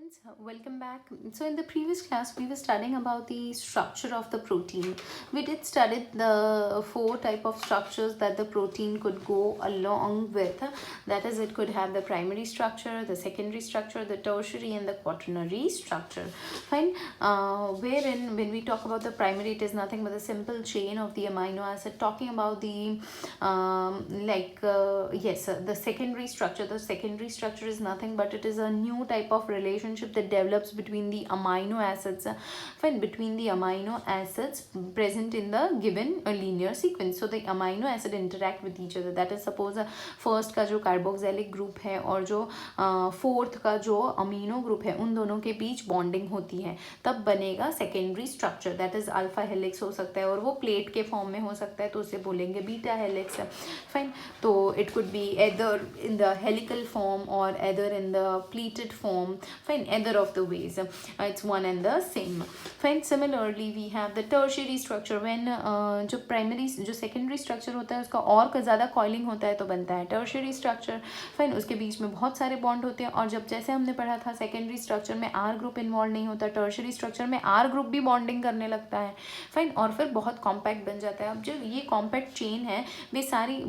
students, welcome back. So in the previous class we were studying about the structure of the protein. We did study the four type of structures that the protein could go along with. That is, it could have the primary structure, the secondary structure, the tertiary and the quaternary structure. Fine. Wherein when we talk about the primary, it is nothing but a simple chain of the amino acid. Talking about the the secondary structure. The secondary structure is nothing but it is a new type of relationship that develops between the amino acids between the amino acids present in the given linear sequence. So the amino acid interact with each other. That is, suppose first का जो carboxylic group है और जो fourth का जो amino group है, उन दोनों के बीच बॉन्डिंग होती है, तब बनेगा secondary structure. That is alpha helix हो सकता है और वो प्लेट के फॉर्म में हो सकता है, तो उसे बोलेंगे बीटा हेलिक्स. फाइन. तो it could be either in the helical form और either in the pleated form. Fine. Either of the ways it's one and the same. Fine. Similarly we have the tertiary structure. When जो primary जो secondary structure होता है उसका और ज़्यादा coiling होता है तो बनता है टर्शियरी स्ट्रक्चर. फाइन. उसके बीच में बहुत सारे बॉन्ड होते हैं और जब जैसे हमने पढ़ा था सेकेंडरी स्ट्रक्चर में आर ग्रुप इन्वॉल्व नहीं होता, टर्शियरी स्ट्रक्चर में आर ग्रुप भी बॉन्डिंग करने लगता है. फाइन. और फिर बहुत कॉम्पैक्ट बन जाता है. अब जो ये कॉम्पैक्ट चेन है, वे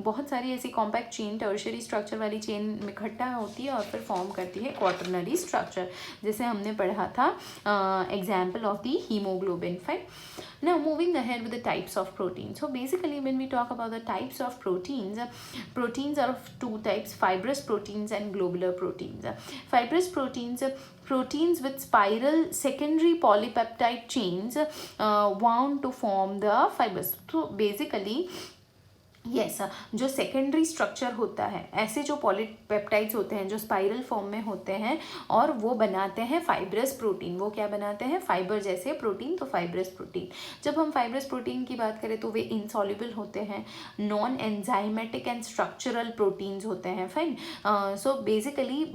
बहुत सारी ऐसी कॉम्पैक्ट चेन टर्शियरी स्ट्रक्चर वाली चेन इकट्ठा होती है और फिर फॉर्म करती है क्वाटरनरी स्ट्रक्चर, जैसे हमने पढ़ा था example of the haemoglobin. Fine. Now moving ahead with the types of proteins. So basically when we talk about the types of proteins, proteins are of two types: fibrous proteins and globular proteins. Fibrous proteins, proteins with spiral secondary polypeptide chains wound to form the fibers. So basically yes जो secondary structure होता है, ऐसे जो polypeptides होते हैं जो spiral form में होते हैं और वो बनाते हैं फाइब्रस प्रोटीन. वो क्या बनाते हैं? फाइबर जैसे प्रोटीन. तो फाइब्रस प्रोटीन, जब हम फाइब्रस प्रोटीन की बात करें तो वे इनसॉल्युबल होते हैं, non enzymatic and structural proteins होते हैं. Fine. So basically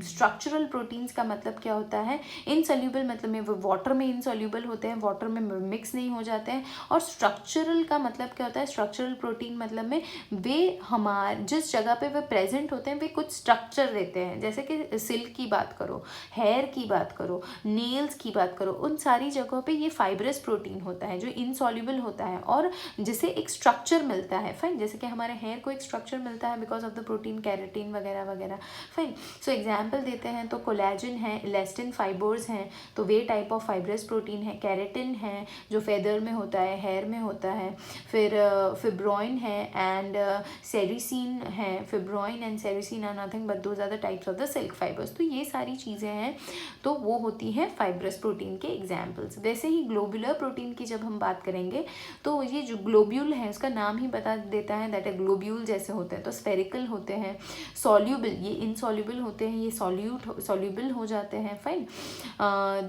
structural proteins का मतलब क्या होता है? इनसॉल्युबल मतलब में वो वाटर में इनसॉल्युबल होते हैं, वाटर में मिक्स नहीं हो जाते हैं. और स्ट्रक्चरल का मतलब क्या होता है? स्ट्रक्चरल प्रोटीन मतलब में वे हमारे जिस जगह पे वे प्रेजेंट होते हैं वे कुछ स्ट्रक्चर देते हैं. जैसे कि सिल्क की बात करो, हेयर की बात करो, नेल्स की बात करो, उन सारी जगहों पे ये फाइब्रस प्रोटीन होता है जो इनसॉल्युबल होता है और जिसे एक स्ट्रक्चर मिलता है. फाइन. जैसे कि हमारे हेयर को एक स्ट्रक्चर मिलता है because of the protein, keratin वगैरह वगैरह. फाइन. सो एग्जाम्पल देते हैं तो कोलेजन है, इलास्टिन फाइबर्स हैं, तो वे टाइप ऑफ फाइब्रस प्रोटीन है. कैरेटिन है जो फेदर में होता है, हेयर में होता है. फिर फिब्रोइन है एंड सेरिसिन है. Fibroin and sericin are nothing but those are the types of the silk fibres. तो ये सारी चीज़ें हैं, तो वो होती हैं फाइब्रस प्रोटीन के एग्जाम्पल्स. वैसे ही ग्लोबुलर प्रोटीन की जब हम बात करेंगे तो ये जो ग्लोब्यूल है उसका नाम ही बता देता है दैट ए ग्लोब्यूल जैसे होते हैं. तो स्फेरिकल होते हैं, सॉल्यूबल, ये इनसॉल्युबल होते हैं, ये सॉल्यूबल हो जाते हैं. Fine.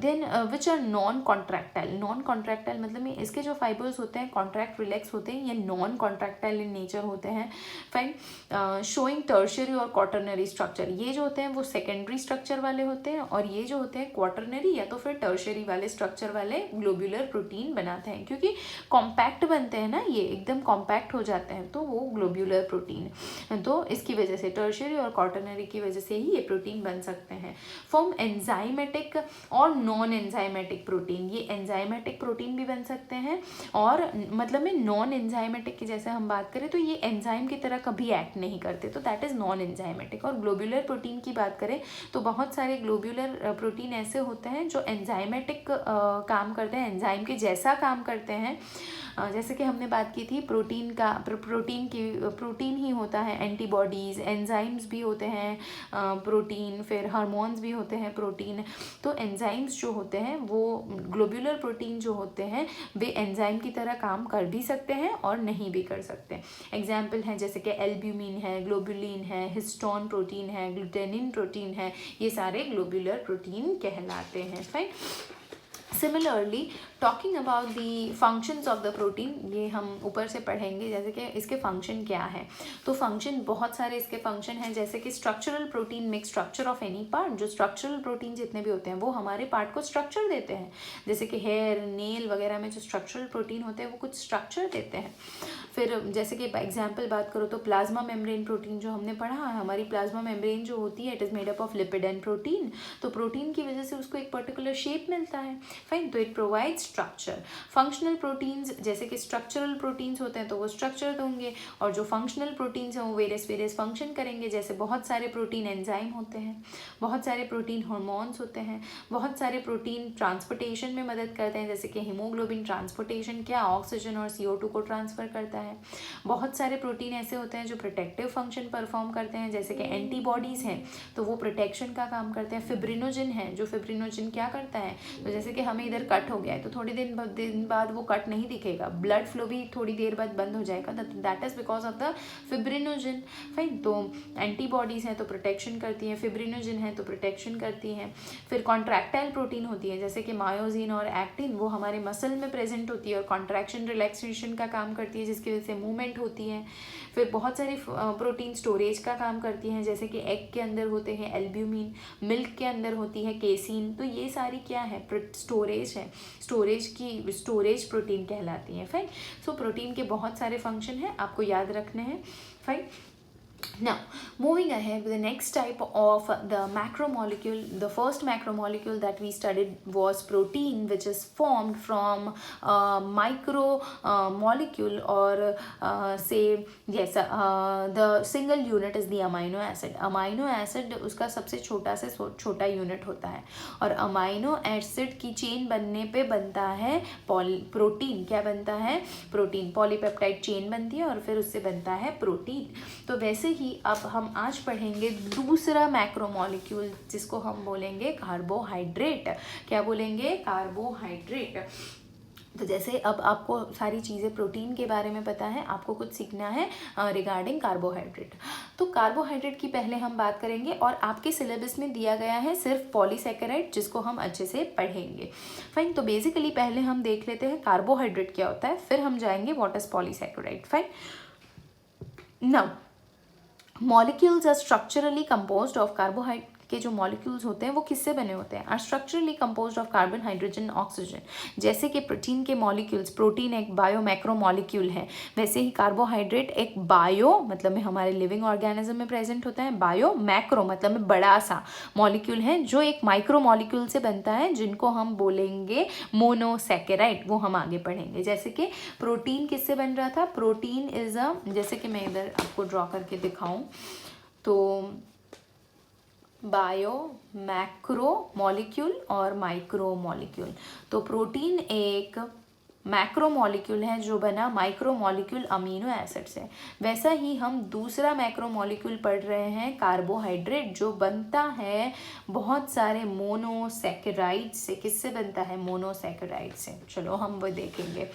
Then which are non contractile. Non contractile मतलब में इसके जो फाइबर्स होते हैं कॉन्ट्रैक्ट रिलैक्स होते हैं, ये नॉन कॉन्ट्रैक्टाइल इन नेचर होते हैं. फाइन. शोइंग टर्शियरी और क्वाटरनरी स्ट्रक्चर. ये जो होते हैं वो सेकेंडरी स्ट्रक्चर वाले होते हैं और ये जो होते हैं क्वाटरनरी या तो फिर टर्शियरी वाले स्ट्रक्चर वाले ग्लोब्यूलर प्रोटीन बनाते हैं, क्योंकि कॉम्पैक्ट बनते हैं ना, ये एकदम कॉम्पैक्ट हो जाते हैं, तो वो ग्लोब्यूलर प्रोटीन. तो इसकी वजह से टर्शियरी और क्वाटरनरी की वजह से ही ये प्रोटीन बन सकते हैं. फॉर्म एंजाइमेटिक और नॉन एंजाइमेटिक प्रोटीन. ये एंजाइमेटिक प्रोटीन भी बन सकते हैं और मतलब में नॉन एंजाइमेटिक की जैसे हम बात करें तो ये एंजाइम की तरह कभी एक्ट नहीं करते, तो दैट इज़ नॉन एंजाइमेटिक. और ग्लोब्यूलर प्रोटीन की बात करें तो बहुत सारे ग्लोब्यूलर प्रोटीन ऐसे होते हैं जो एंजाइमेटिक काम करते हैं, एंजाइम के जैसा काम करते हैं. जैसे कि हमने बात की थी प्रोटीन ही होता है, एंटीबॉडीज़, एंजाइम्स भी होते हैं प्रोटीन, फिर हार्मोन्स भी होते हैं प्रोटीन. तो एंजाइम्स जो होते हैं वो ग्लोब्यूलर प्रोटीन जो होते हैं वे एंजाइम की तरह काम कर भी सकते हैं और नहीं भी कर सकते. एग्जाम्पल हैं जैसे कि एल्ब्यूमिन है, ग्लोबुलिन है, हिस्टोन प्रोटीन है, ग्लूटेनिन प्रोटीन है, ये सारे ग्लोब्यूलर प्रोटीन कहलाते हैं. Fine. Similarly talking about the functions of the protein, ये हम ऊपर से पढ़ेंगे जैसे कि इसके फंक्शन क्या है। तो फंक्शन बहुत सारे इसके फंक्शन हैं, जैसे कि structural protein make structure of any part. जो स्ट्रक्चरल प्रोटीन जितने भी होते हैं वो हमारे पार्ट को स्ट्रक्चर देते हैं, जैसे कि हेयर नेल वगैरह में जो स्ट्रक्चरल प्रोटीन होते हैं वो कुछ स्ट्रक्चर देते हैं। फिर जैसे कि एग्जाम्पल बात करो तो प्लाज्मा मेम्ब्रेन प्रोटीन जो हमने पढ़ा है, हमारी प्लाज्मा मेम्ब्रेन जो होती है it is made up of lipid and protein. तो प्रोटीन की वजह से उसको एक पर्टिकुलर शेप मिलता है, फाइन। तो it provides structure. Functional proteins जैसे कि स्ट्रक्चरल प्रोटीन्स होते हैं तो वो स्ट्रक्चर होंगे, और जो फंक्शनल प्रोटीन्स हैं वो वेरियस फंक्शन करेंगे। जैसे बहुत सारे प्रोटीन एंजाइम होते हैं, बहुत सारे प्रोटीन हार्मोन्स होते हैं, बहुत सारे प्रोटीन ट्रांसपोर्टेशन में मदद करते हैं, जैसे कि हीमोग्लोबिन ट्रांसपोर्टेशन क्या ऑक्सीजन और CO2 को ट्रांसफ़र करता है। बहुत सारे प्रोटीन ऐसे होते हैं जो प्रोटेक्टिव फंक्शन परफॉर्म करते हैं, जैसे कि एंटीबॉडीज़ हैं तो वो प्रोटेक्शन का काम करते हैं। फिब्रिनोजन है, जो फिब्रिनोजन क्या करता है, तो जैसे कि हमें इधर कट हो गया है तो थोड़ी दिन बाद वो कट नहीं दिखेगा, ब्लड फ्लो भी थोड़ी देर बाद बंद हो जाएगा, that is because of the fibrinogen, fine. तो एंटीबॉडीज़ हैं तो प्रोटेक्शन करती हैं, फिब्रिनोजन है तो प्रोटेक्शन करती हैं। फिर कॉन्ट्रैक्टाइल प्रोटीन होती है जैसे कि मायोसिन और एक्टिन, वो हमारे मसल में प्रेजेंट होती है और कॉन्ट्रैक्शन रिलैक्सेशन का काम करती है जिसकी वजह से मूवमेंट होती है। फिर बहुत सारी प्रोटीन स्टोरेज का काम करती हैं, जैसे कि एग के अंदर होते हैं एल्ब्यूमिन, मिल्क के अंदर होती है केसिन। तो ये सारी क्या है, स्टोरेज है, स्टोरेज प्रोटीन कहलाती है, फाइन। सो प्रोटीन के बहुत सारे फंक्शन हैं, आपको याद रखने हैं, fine. Now, moving ahead with the next type of the macromolecule, the first macromolecule that we studied was protein, which is formed from micromolecule or the single unit is the amino acid. Amino acid उसका सबसे छोटा से छोटा unit होता है, और amino acid की chain बनने पे बनता है प्रोटीन। क्या बनता है, प्रोटीन। पॉलीपेप्टाइड चेन बनती है और फिर उससे बनता है प्रोटीन। तो वैसे ही अब हम आज पढ़ेंगे दूसरा मैक्रोमोलिक्यूल जिसको हम बोलेंगे कार्बोहाइड्रेट। क्या बोलेंगे, कार्बोहाइड्रेट। तो जैसे अब आपको सारी चीज़ें प्रोटीन के बारे में पता है, आपको कुछ सीखना है रिगार्डिंग कार्बोहाइड्रेट। तो कार्बोहाइड्रेट की पहले हम बात करेंगे, और आपके सिलेबस में दिया गया है सिर्फ पॉलीसैकेराइड जिसको हम अच्छे से पढ़ेंगे, फाइन। तो बेसिकली पहले हम देख लेते हैं कार्बोहाइड्रेट क्या होता है, फिर हम जाएंगे what is polysaccharide, fine. Now molecules are structurally composed of carbohydrate के जो मॉलिक्यूल्स होते हैं वो किससे बने होते हैं, are structurally composed of carbon, hydrogen, oxygen. जैसे कि प्रोटीन के मॉलिक्यूल्स, प्रोटीन एक बायो मैक्रो मॉलिक्यूल है, वैसे ही कार्बोहाइड्रेट एक बायो मतलब में हमारे लिविंग ऑर्गेनिज्म में प्रेजेंट होता है, बायो मैक्रो मतलब में बड़ा सा मॉलिक्यूल है जो एक माइक्रो मॉलिक्यूल से बनता है, जिनको हम बोलेंगे मोनोसैकेराइड। वो हम आगे पढ़ेंगे। जैसे कि प्रोटीन किससे बन रहा था, प्रोटीन इज अ, जैसे कि मैं इधर आपको ड्रॉ करके दिखाऊं तो बायो, मैक्रो मॉलिक्यूल और माइक्रो मॉलिक्यूल। तो प्रोटीन एक मैक्रो मॉलिक्यूल है जो बना माइक्रो मॉलिक्यूल अमीनो एसिड से। वैसा ही हम दूसरा मैक्रो मॉलिक्यूल पढ़ रहे हैं कार्बोहाइड्रेट, जो बनता है बहुत सारे मोनोसैकेराइड से। किससे बनता है, मोनोसैकेराइड से। चलो हम वो देखेंगे।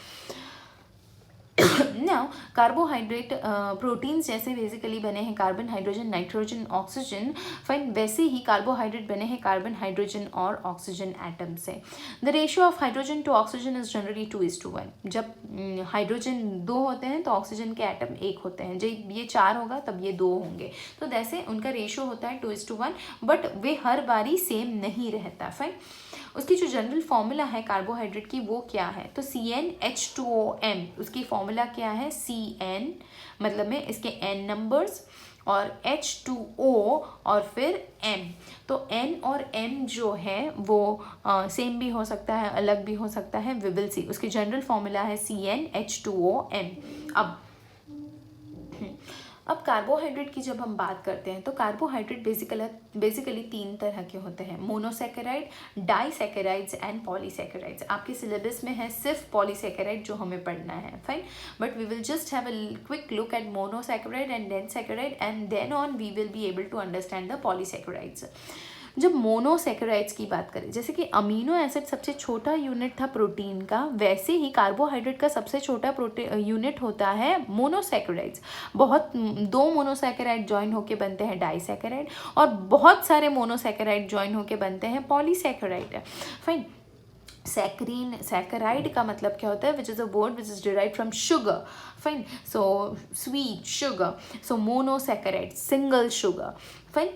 नाउ कार्बोहाइड्रेट प्रोटीन्स जैसे बेसिकली बने हैं carbon, hydrogen, nitrogen, oxygen, fine. वैसे ही कार्बोहाइड्रेट बने हैं कार्बन, हाइड्रोजन और ऑक्सीजन एटम से। The ratio of hydrogen to oxygen is generally 2:1। जब हाइड्रोजन 2 होते हैं तो ऑक्सीजन के एटम 1 होते हैं। जब ये 4 होगा तब ये 2 होंगे। तो जैसे उनका रेशियो होता है 2:1, बट वे हर बारी सेम नहीं रहता, फाइन। उसकी जो जनरल फॉर्मूला है कार्बोहाइड्रेट की वो क्या है, तो CnH2OM। उसकी फॉर्मूला क्या है, CN मतलब में इसके N नंबर्स और H2O और फिर M। तो N और M जो है वो सेम भी हो सकता है, अलग भी हो सकता है, वी विल सी। उसकी जनरल फॉर्मूला है CnH2OM। अब कार्बोहाइड्रेट की जब हम बात करते हैं तो कार्बोहाइड्रेट बेसिकली 3 तरह के होते हैं, मोनोसैकेराइड, डाइसैकेराइड्स एंड पॉलीसैकेराइड्स। आपके सिलेबस में है सिर्फ पॉलीसैकेराइड जो हमें पढ़ना है, fine. But we will just have a quick look at monosaccharide and then saccharide, and then on we will be able to understand the polysaccharides. जब monosaccharides की बात करें, जैसे कि अमीनो एसिड सबसे छोटा यूनिट था प्रोटीन का, वैसे ही कार्बोहाइड्रेट का सबसे छोटा यूनिट होता है मोनोसैकेराइड्स। 2 मोनोसैकेराइड ज्वाइन होके बनते हैं डाइसैकेराइड, और बहुत सारे मोनोसैकेराइड ज्वाइन होके बनते हैं पॉलीसैकेराइड, फाइन। सैकराइड का मतलब क्या होता है, which is a word which is derive from sugar, fine. So sweet sugar, so monosaccharide single sugar, fine.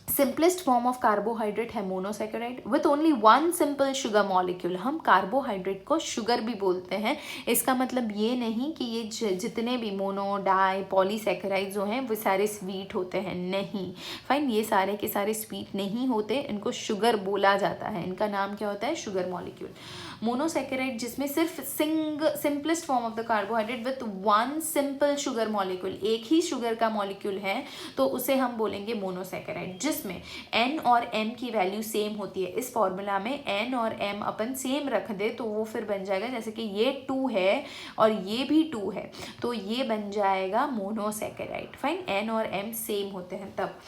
Simplest form of carbohydrate है monosaccharide with only one simple sugar molecule. हम carbohydrate को sugar भी बोलते हैं. इसका मतलब ये नहीं कि ये जितने भी मोनो डाई पॉलीसैकेराइड जो हैं वो सारे स्वीट होते हैं, नहीं. फाइन, ये सारे के सारे स्वीट नहीं होते, इनको शुगर बोला जाता है. इनका नाम क्या होता है, शुगर मॉलिक्यूल. मोनोसैकेराइड जिसमें सिर्फ simplest form of the carbohydrate with one simple sugar molecule, एक ही शुगर का मॉलिक्यूल है, तो उसे हम बोलेंगे मोनोसैकेराइड. जिसमें n और m की वैल्यू सेम होती है. इस फॉर्मूला में n और m अपन सेम रख दे तो वो फिर बन जाएगा, जैसे कि ये 2 है और ये भी 2 है, तो ये बन जाएगा मोनोसैकेराइड. फाइन, n और m सेम होते हैं तब.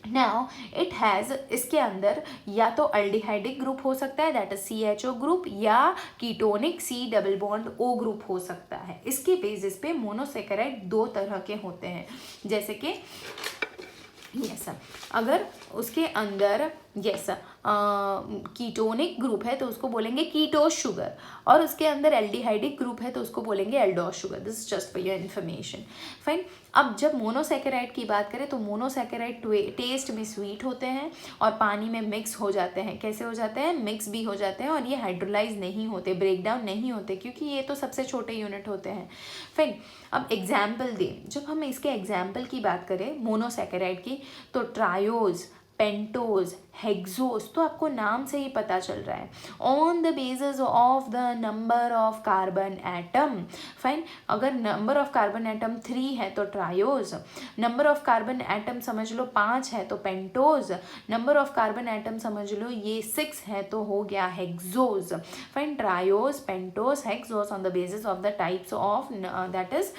नाउ इट हैज़, इसके अंदर या तो अल्डिहाइडिक ग्रुप हो सकता है, दैट इज CHO ग्रुप, या ketonic C double bond O group हो सकता है. इसके बेसिस पे मोनोसैकेराइड 2 तरह के होते हैं, जैसे कि यस अगर उसके अंदर यस कीटोनिक ग्रुप है तो उसको बोलेंगे कीटोस शुगर, और उसके अंदर एल्डिहाइडिक ग्रुप है तो उसको बोलेंगे Eldhose sugar. This is just for your information. Fine. अब जब मोनोसैकेराइड की बात करें तो मोनोसैकेराइड टेस्ट में स्वीट होते हैं और पानी में मिक्स हो जाते हैं. कैसे हो जाते हैं, मिक्स भी हो जाते हैं, और ये हाइड्रोलाइज नहीं होते, ब्रेक डाउन नहीं होते, क्योंकि ये तो सबसे छोटे यूनिट होते हैं. फाइन. अब एग्जाम्पल दें, जब हम इसके एग्जाम्पल की बात करें मोनोसैकेराइड की, तो ट्रायोज, पेंटोज, हेक्सोज, तो आपको नाम से ही पता चल रहा है. On the basis of the number of carbon atom. Fine. अगर नंबर ऑफ कार्बन एटम 3 है तो triose, number of carbon atom समझ लो 5 है तो pentose, number of carbon atom समझ लो ये 6 है तो हो गया hexose. Fine. Triose, pentose, hexose on the basis of the types of, that is,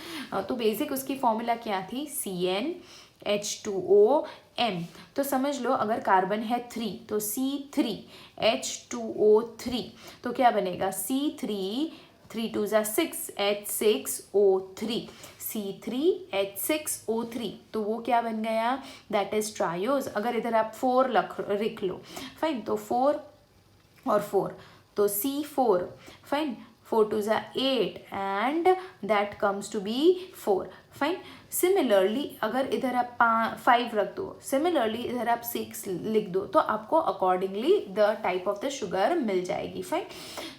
तो बेसिक उसकी फॉर्मूला क्या थी, CnH2O M. तो समझ लो अगर कार्बन है 3 तो C3H2O3, तो क्या बनेगा, C3 3 2 6 H6O3, C3H6O3, तो वो क्या बन गया, दैट इज ट्रायोज. अगर इधर आप 4 लिख लो. फाइन. तो 4 और 4 तो C4. Fine. 4 2 8 and that comes to be 4. Fine. Similarly अगर इधर आप 5 रख दो, सिमिलरली इधर आप 6 लिख दो, तो आपको accordingly the type of the sugar mill जाएगी. फाइन.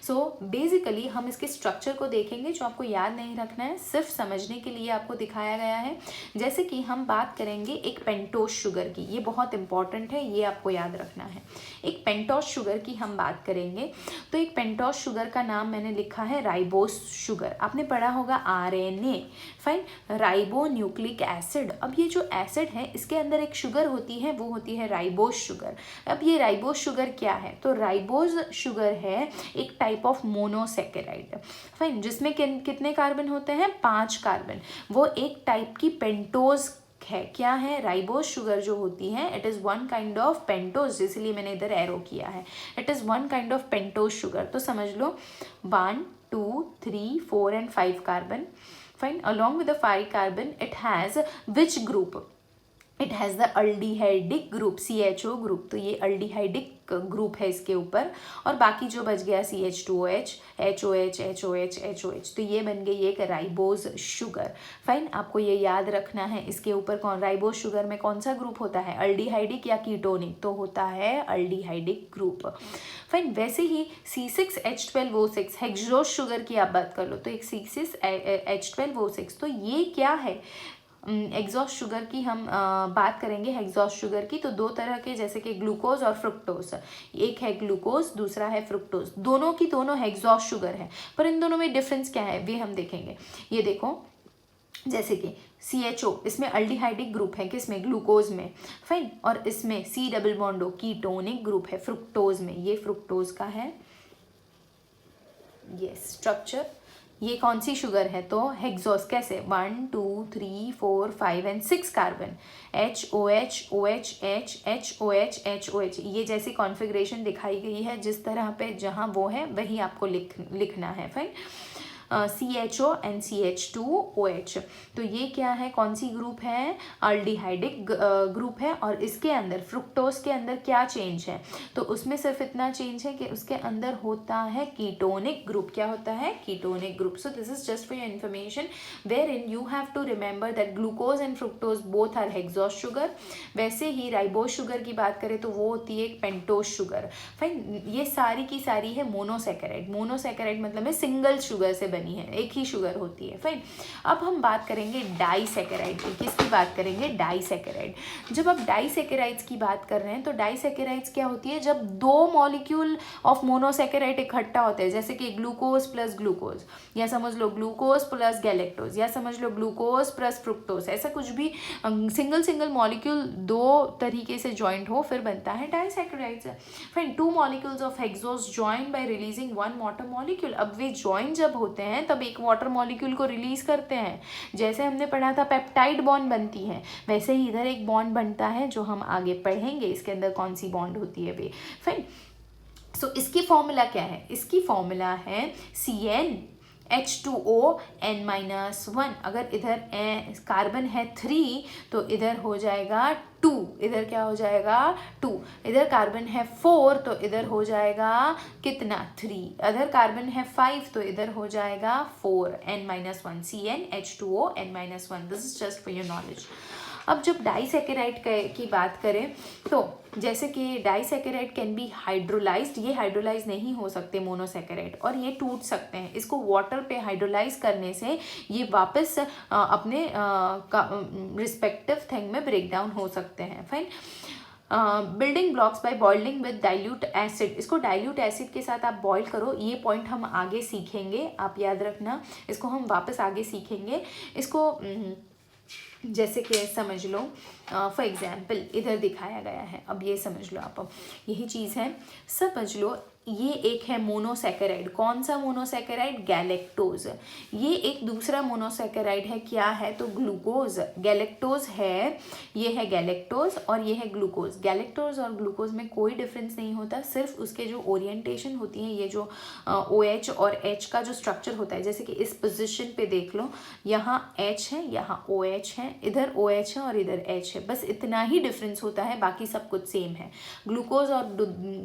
सो बेसिकली हम इसके स्ट्रक्चर को देखेंगे, जो आपको याद नहीं रखना है, सिर्फ समझने के लिए आपको दिखाया गया है. जैसे कि हम बात करेंगे एक पेंटोस शुगर की, ये बहुत इंपॉर्टेंट है, ये आपको याद रखना है. एक पेंटोस शुगर की हम बात करेंगे, तो एक पेंटोस शुगर का नाम मैंने लिखा है राइबोस शुगर. आपने पढ़ा होगा RNA. Fine. Ribo nucleic acid. अब ये जो एसिड है इसके अंदर एक शुगर होती है, वो होती है राइबोस शुगर. अब ये राइबोस शुगर क्या है, तो राइबोस शुगर है एक टाइप ऑफ मोनोसैकेराइड. फाइन. जिसमें कितने कार्बन होते हैं, 5 कार्बन. वो एक टाइप की पेंटोज है. क्या है, राइबोस शुगर जो होती है, it is one kind of pentose, इसलिए मैंने इधर एरो किया है. It is one kind of pentose sugar. तो समझ लो 1 2 3 4 and 5 carbon. Fine. Along with the 5 carbon, it has which group? It has the aldehydic group, CHO group. तो ये aldehydic group है इसके ऊपर, और बाकी जो बच गया CH2OH, HOH, HOH, HOH, तो ये बन गई एक राइबोज शुगर. फाइन. आपको ये याद रखना है, इसके ऊपर कौन, राइबोज शुगर में कौन सा ग्रुप होता है, अल्डिहाइडिक या कीटोनिक, तो होता है अल्डिहाइडिक ग्रुप. फाइन. वैसे ही C6H12O6 हेक्सोस शुगर की आप बात कर लो, तो एक C6H12O6, तो ये क्या है, एग्जॉस्ट शुगर की हम बात करेंगे. एग्जॉस्ट शुगर की तो 2 तरह के, जैसे कि ग्लूकोज और फ्रुक्टोज. एक है ग्लूकोज, दूसरा है फ्रुक्टोज. दोनों की दोनों एग्जॉस्ट शुगर है, पर इन दोनों में डिफरेंस क्या है वे हम देखेंगे. ये देखो, जैसे कि CHO, इसमें अल्डिहाइडिक ग्रुप है, किसमें, ग्लूकोज में. फाइन. और इसमें C double bond O, ketonic group है फ्रुक्टोज में. ये फ्रुक्टोज का है ये स्ट्रक्चर. ये कौन सी शुगर है, तो हेक्सोस. कैसे, 1 2 3 4 5 and 6 carbon. HOH OH H HOH HOH. ये जैसी कॉन्फ़िगरेशन दिखाई गई है, जिस तरह पे जहाँ वो है वही आपको लिखना है. फाइन. CHO and CH2OH। तो ये क्या है, कौन सी ग्रुप है, अल्डिहाइडिक ग्रुप है। और इसके अंदर फ्रुक्टोज के अंदर क्या चेंज है, तो उसमें सिर्फ इतना चेंज है कि उसके अंदर होता है कीटोनिक ग्रुप। क्या होता है, ketonic group. So this is just for your information wherein you have to remember that glucose and fructose both are hexose sugar. वैसे ही राइबोज शुगर की बात करें तो वो होती है एक पेंटोज शुगर। फाइन, ये सारी की सारी है मोनोसैकेराइड। मोनोसैकेराइड मतलब है सिंगल शुगर से बनी है, एक ही शुगर होती है। फाइन, अब हम बात करेंगे डाइसैकेराइड की। किसकी बात करेंगे, डाइसैकेराइड। जब आप डाइसैकेराइड्स की बात कर रहे हैं तो डाइसैकेराइड्स क्या होती है, जब दो मॉलिक्यूल ऑफ मोनोसैकेराइड इकट्ठा होते हैं, जैसे कि ग्लूकोज प्लस ग्लूकोज, या समझ लो ग्लूकोज प्लस गैलेक्टोज, या समझ लो ग्लूकोज प्लस फ्रुक्टोज, ऐसा कुछ भी सिंगल सिंगल मॉलिक्यूल दो तरीके से ज्वाइंट हो, फिर बनता है disaccharides. Fine, two molecules of hexose join by releasing one water molecule. अब वे ज्वाइन जब होते हैं तब एक वाटर मॉलिक्यूल को रिलीज करते हैं। जैसे हमने पढ़ा था पेप्टाइड बॉन्ड बनती है, वैसे ही इधर एक बॉन्ड बनता है जो हम आगे पढ़ेंगे इसके अंदर कौन सी बॉन्ड होती है वे। फाइन, सो इसकी फॉर्मूला क्या है, इसकी फॉर्मूला है CnH2ON-1। अगर इधर कार्बन है 3 तो इधर हो जाएगा 2, इधर क्या हो जाएगा 2। इधर कार्बन है 4 तो इधर हो जाएगा कितना 3। अगर कार्बन है 5 तो इधर हो जाएगा 4n-1, CnH2ON-1। This is just for your knowledge. अब जब डाइसैकेराइड की बात करें तो जैसे कि डाइसैकेराइड कैन बी हाइड्रोलाइज्ड, ये हाइड्रोलाइज नहीं हो सकते मोनोसैकेराइड, और ये टूट सकते हैं। इसको वाटर पे हाइड्रोलाइज करने से ये वापस अपने रिस्पेक्टिव थिंग में ब्रेक डाउन हो सकते हैं। Fine, building blocks by boiling with dilute acid. इसको डाइल्यूट एसिड के साथ आप बॉईल करो, ये पॉइंट हम आगे सीखेंगे, आप याद रखना, इसको हम वापस आगे सीखेंगे। इसको जैसे कि समझ लो फॉर एग्जाम्पल इधर दिखाया गया है, अब ये समझ लो आप, यही चीज़ है, समझ लो ये एक है मोनोसैकेराइड। कौन सा मोनोसैकेराइड, गैलेक्टोज। ये एक दूसरा मोनोसैकेराइड है, क्या है, तो ग्लूकोज। गैलेक्टोज है, ये है गैलेक्टोज और ये है ग्लूकोज। गैलेक्टोज और ग्लूकोज में कोई डिफरेंस नहीं होता, सिर्फ उसके जो ओरिएंटेशन होती है, ये जो OH और H का जो स्ट्रक्चर होता है, जैसे कि इस पोजिशन पे देख लो, यहाँ H है, यहाँ OH है, इधर OH है और इधर H है, बस इतना ही डिफरेंस होता है, बाकी सब कुछ सेम है। ग्लूकोज और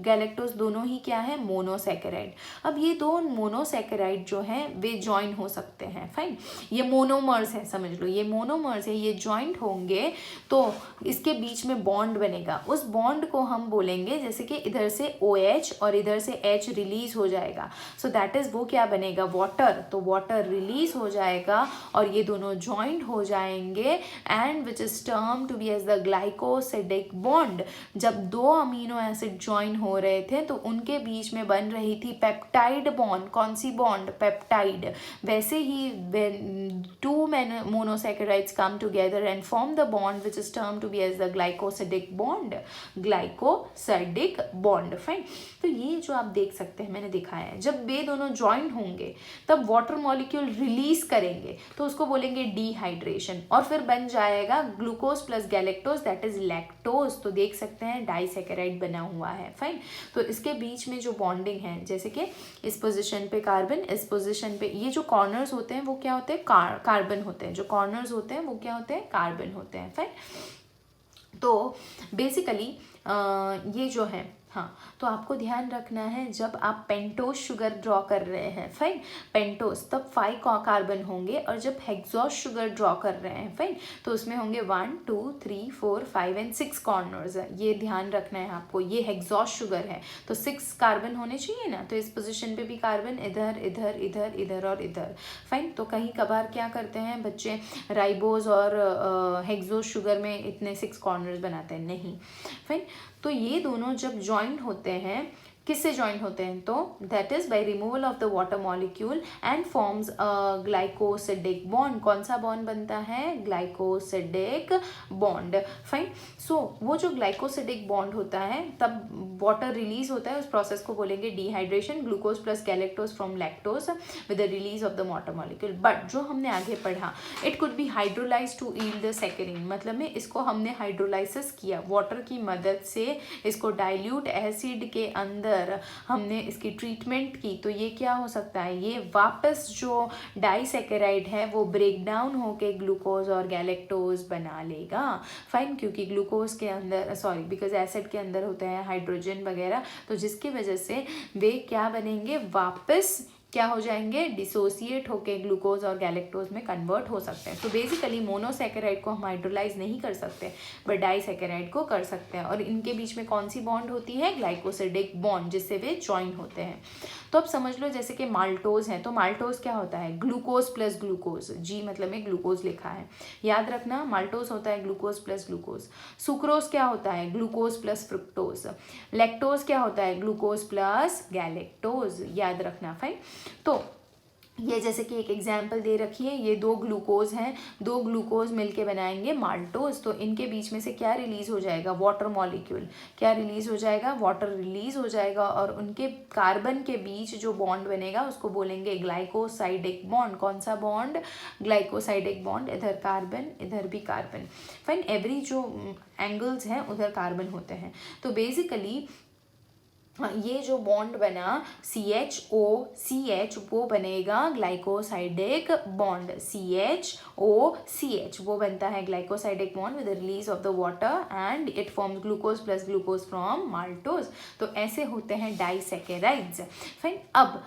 गैलेक्टोज दोनों ही क्या है, मोनोसैकेराइड। अब ये दो मोनोसैकेराइड जो है वे ज्वाइन हो सकते हैं। फाइन, ये मोनोमर्स है, समझ लो ये मोनोमर्स है, ये ज्वाइंट होंगे तो इसके बीच में बॉन्ड बनेगा। उस बॉन्ड को हम बोलेंगे, जैसे कि इधर से OH और इधर से H रिलीज हो जाएगा, सो दैट इज वो क्या बनेगा, वाटर। तो वाटर रिलीज हो जाएगा और ये दोनों ज्वाइंट हो जाएंगे, and which is term to be as the glycosidic bond. जब दो अमीनो एसिड ज्वाइन हो रहे थे तो उनके बीच में बन रही थी पेप्टाइड बॉन्ड। कौन सी बॉन्ड, पेप्टाइड। वैसे ही two monosaccharides come together and form the bond which is term to be as the glycosidic bond, glycosidic bond. Fine, तो ये जो आप देख सकते हैं मैंने दिखाया है, जब वे दोनों ज्वाइन होंगे तब वाटर मॉलिक्यूल रिलीज करेंगे तो उसको बोलेंगे डिहाइड्रेशन, और फिर बन जाएगा glucose plus galactose, that is lactose. तो देख सकते हैं डाइसैकेराइड बना हुआ है। फाइन, तो इसके बीच में जो बॉन्डिंग है, जैसे कि इस पोजीशन पे कार्बन, इस पोजीशन पे, ये जो कॉर्नर्स होते हैं वो क्या होते हैं, कार्बन होते हैं। जो कॉर्नर्स होते हैं वो क्या होते हैं, कार्बन होते हैं। फाइन, तो बेसिकली ये जो है, हाँ, तो आपको ध्यान रखना है जब आप पेंटोज शुगर ड्रॉ कर रहे हैं, फाइन, पेंटोज, तब 5 कार्बन होंगे, और जब हेक्सोज शुगर ड्रॉ कर रहे हैं, फाइन, तो उसमें होंगे 1 2 3 4 5 एंड 6 कॉर्नर्स। ये ध्यान रखना है आपको, ये हेक्सोज शुगर है तो 6 कार्बन होने चाहिए ना, तो इस पोजीशन पे भी कार्बन, इधर इधर इधर इधर और इधर। फाइन, तो कहीं कभार क्या करते हैं बच्चे, राइबोज और हेक्सोज शुगर में इतने 6 कॉर्नर्स बनाते हैं, नहीं। फाइन, तो ये दोनों जब ज्वाइंट होते हैं, किससे ज्वाइंट होते हैं, तो that is by removal of the water molecule and forms a glycosidic bond. कौन सा बॉन्ड बनता है, ग्लाइकोसिडिक बॉन्ड। फाइन, सो वो जो ग्लाइकोसिडिक बॉन्ड होता है तब वाटर रिलीज होता है, उस प्रोसेस को बोलेंगे dehydration. Glucose plus galactose from lactose with the release of the water molecule. But जो हमने आगे पढ़ा, it could be hydrolyse to yield the saccharine, मतलब में इसको हमने हाइड्रोलाइसिस किया वाटर की मदद से, इसको डाइल्यूट एसिड के अंदर अंदर हमने इसकी ट्रीटमेंट की तो ये क्या हो सकता है, ये वापस जो डाइसैकेराइड है वो ब्रेक डाउन होके ग्लूकोज और गैलेक्टोज बना लेगा। फाइन, क्योंकि ग्लूकोज के अंदर बिकॉज एसिड के अंदर होते हैं हाइड्रोजन वगैरह, तो जिसकी वजह से वे क्या बनेंगे, वापस क्या हो जाएंगे, डिसोसिएट होके ग्लूकोज और गैलेक्टोज में कन्वर्ट हो सकते हैं। तो बेसिकली मोनोसैकेराइड को हम हाइड्रोलाइज नहीं कर सकते बट डाइसैकेराइड को कर सकते हैं। और इनके बीच में कौन सी बॉन्ड होती है, ग्लाइकोसिडिक बॉन्ड, जिससे वे ज्वाइन होते हैं। तो अब समझ लो जैसे कि माल्टोज है, तो माल्टोज क्या होता है, ग्लूकोज प्लस ग्लूकोज, जी मतलब में ग्लूकोज लिखा है, याद रखना माल्टोज होता है ग्लूकोज प्लस ग्लूकोज। सुक्रोज क्या होता है, ग्लूकोज प्लस फ्रुक्टोज। लैक्टोज क्या होता है, ग्लूकोज प्लस गैलेक्टोज, याद रखना। फाइन, तो ये जैसे कि एक एग्जाम्पल दे रखी है, ये दो ग्लूकोज हैं, दो ग्लूकोज मिलके बनाएंगे माल्टोज। तो इनके बीच में से क्या रिलीज हो जाएगा, वाटर मॉलिक्यूल, क्या रिलीज हो जाएगा, वाटर रिलीज हो जाएगा। और उनके कार्बन के बीच जो बॉन्ड बनेगा उसको बोलेंगे ग्लाइकोसाइडिक बॉन्ड। कौन सा बॉन्ड, ग्लाइकोसाइडिक बॉन्ड, इधर कार्बन इधर भी कार्बन। फाइन, एवरी जो एंगल्स हैं उधर कार्बन होते हैं। तो बेसिकली ये जो बॉन्ड बना CHOCH वो बनेगा ग्लाइकोसाइडिक बॉन्ड, CHOCH वो बनता है glycosidic bond with release of the water and it forms glucose plus glucose from maltose. तो ऐसे होते हैं डाइसैकेराइड्स। फाइन, अब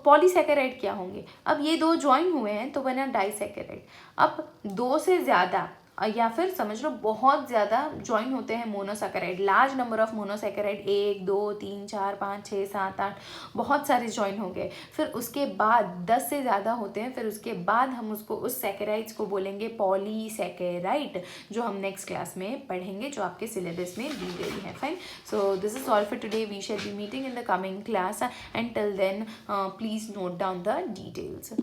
पॉलीसैकेराइड क्या होंगे, अब ये दो ज्वाइन हुए हैं तो बना डाइसैकेराइड। अब दो से ज़्यादा या फिर समझ लो बहुत ज़्यादा ज्वाइन होते हैं monosaccharide, large number of monosaccharide, 1 2 3 4 5 6 7 8 बहुत सारे ज्वाइन हो गए। फिर उसके बाद 10 से ज़्यादा होते हैं, फिर उसके बाद हम उसको उस सैकेराइड्स को बोलेंगे पॉलीसैकेराइड, जो हम नेक्स्ट क्लास में पढ़ेंगे, जो आपके सिलेबस में दी गई है। Fine, so this is all for today, we shall be meeting in the coming class and till then please note down the details.